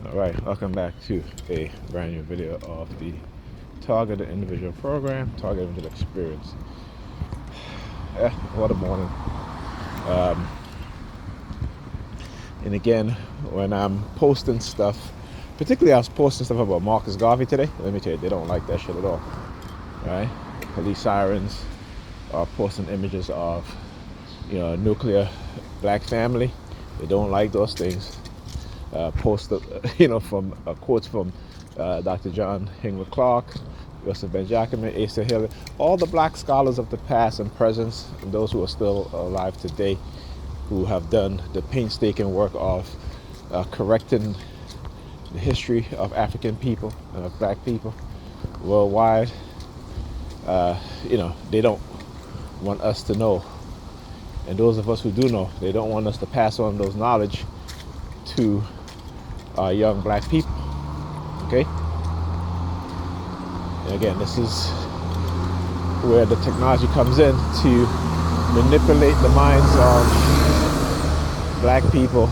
Alright, welcome back to a brand new video of the Targeted Individual Program, Targeted Individual Experience. Yeah, what a morning. Um, and again, when I'm posting stuff, particularly I was posting stuff about Marcus Garvey today, let me tell you, they don't like that shit at all. Right? Police sirens are posting images of, nuclear black family. They don't like those things. Post, from quotes from Dr. John Henry Clark, Joseph Benjamin, Asa Hill, all the black scholars of the past and present, and those who are still alive today, who have done the painstaking work of correcting the history of African people and of black people worldwide. They don't want us to know. And those of us who do know, they don't want us to pass on those knowledge to young black people. Okay? And again, this is where the technology comes in to manipulate the minds of black people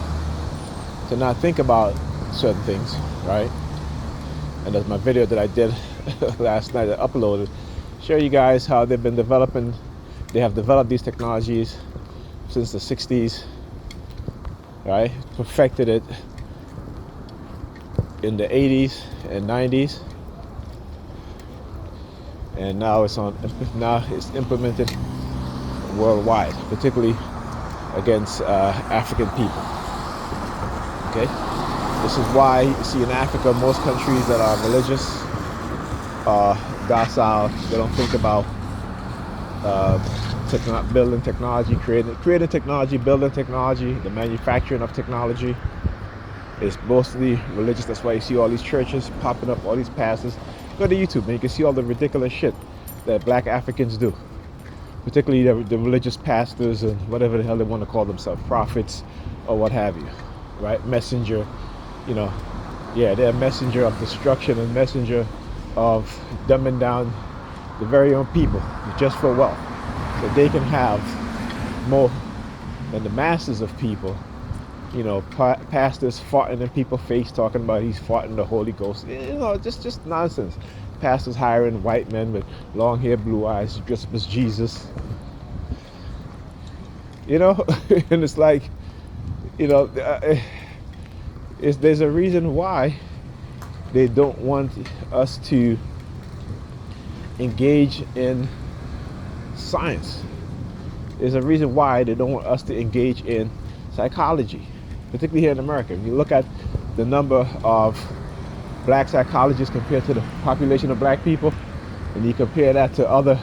to not think about certain things, right? And that's my video that I did last night, I uploaded, show you guys how they have developed these technologies since the 60s, right? Perfected it in the 80s and 90s, and now it's implemented worldwide, particularly against African people. Okay, this is why you see in Africa most countries that are religious are docile. They don't think about building technology, creating technology, building technology, the manufacturing of technology. It's mostly religious. That's why you see all these churches popping up, all these pastors. Go to YouTube and you can see all the ridiculous shit that black Africans do, particularly the religious pastors and whatever the hell they want to call themselves, prophets or what have you, right? Messenger, they're a messenger of destruction and messenger of dumbing down the very own people just for wealth, so they can have more than the masses of people. Pastors farting in people's face, talking about he's farting the Holy Ghost. Just nonsense. Pastors hiring white men with long hair, blue eyes, dressed up as Jesus. And it's like, there's a reason why they don't want us to engage in science. There's a reason why they don't want us to engage in psychology, particularly here in America. If you look at the number of black psychologists compared to the population of black people, and you compare that to other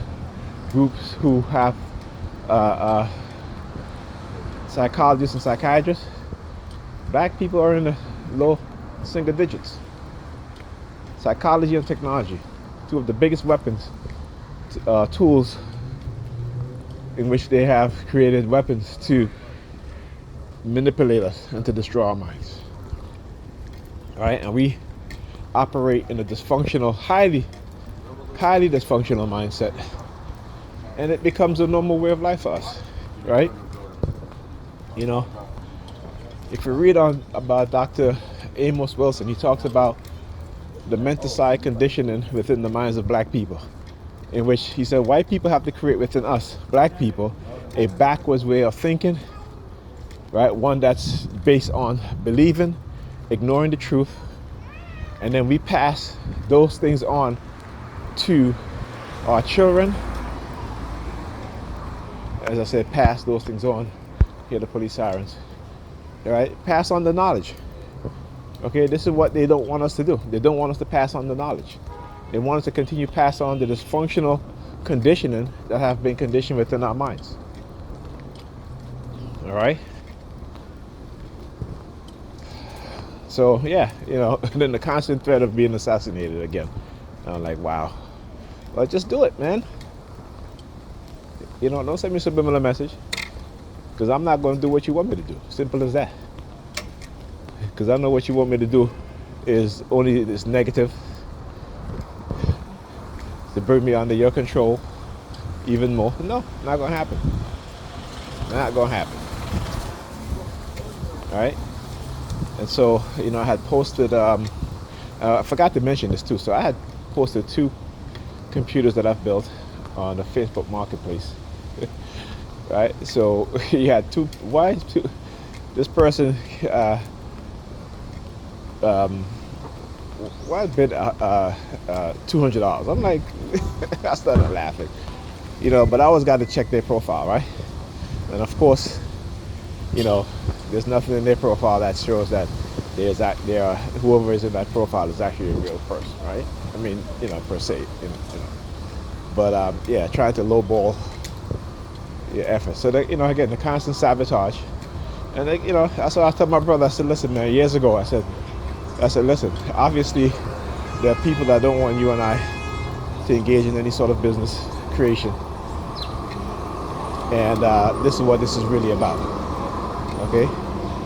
groups who have psychologists and psychiatrists, black people are in the low single digits. Psychology and technology, two of the biggest weapons, tools in which they have created weapons to manipulate us and to destroy our minds. All right, and we operate in a dysfunctional, highly dysfunctional mindset, and it becomes a normal way of life for us, right? If you read about Dr. Amos Wilson, he talks about the menticide conditioning within the minds of black people, in which he said white people have to create within us, black people, a backwards way of thinking, right? One that's based on believing, ignoring the truth, and then we pass those things on to our children. As I said, pass those things on. Hear the police sirens. All right, pass on the knowledge. Okay, this is what they don't want us to do. They don't want us to pass on the knowledge. They want us to continue to pass on the dysfunctional conditioning that have been conditioned within our minds. All right. So yeah, then the constant threat of being assassinated again. I'm like, wow. Well, just do it, man. Don't send me a subliminal message, because I'm not going to do what you want me to do. Simple as that. Because I know what you want me to do is only this negative, to bring me under your control even more. No, not going to happen. Not going to happen. All right? And so, I had posted. I forgot to mention this too. So I had posted 2 computers that I've built on the Facebook Marketplace. Right. So you had 2. Why 2? This person. Um, why bid $200? I'm like, I started laughing. But I always got to check their profile, right? And of course, there's nothing in their profile that shows that whoever is in that profile is actually a real person, right? I mean, per se, But yeah, trying to lowball your efforts. So that, again, the constant sabotage. And that's what I told my brother. I said, listen, man, years ago, I said, listen, obviously there are people that don't want you and I to engage in any sort of business creation. And this is what this is really about. Okay?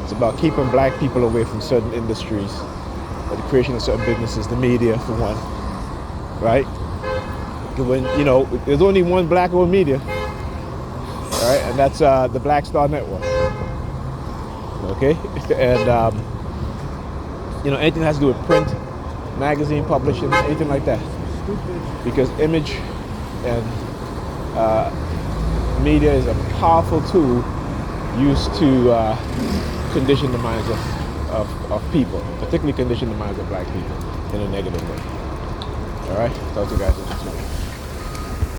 It's about keeping black people away from certain industries, the creation of certain businesses, the media for one. Right? When, there's only one black-owned media, right? And that's the Black Star Network. Okay? And, anything that has to do with print, magazine publishing, anything like that. Because image and media is a powerful tool used to condition the minds of people, particularly condition the minds of black people in a negative way. All right? Talk to you guys in 2 minutes.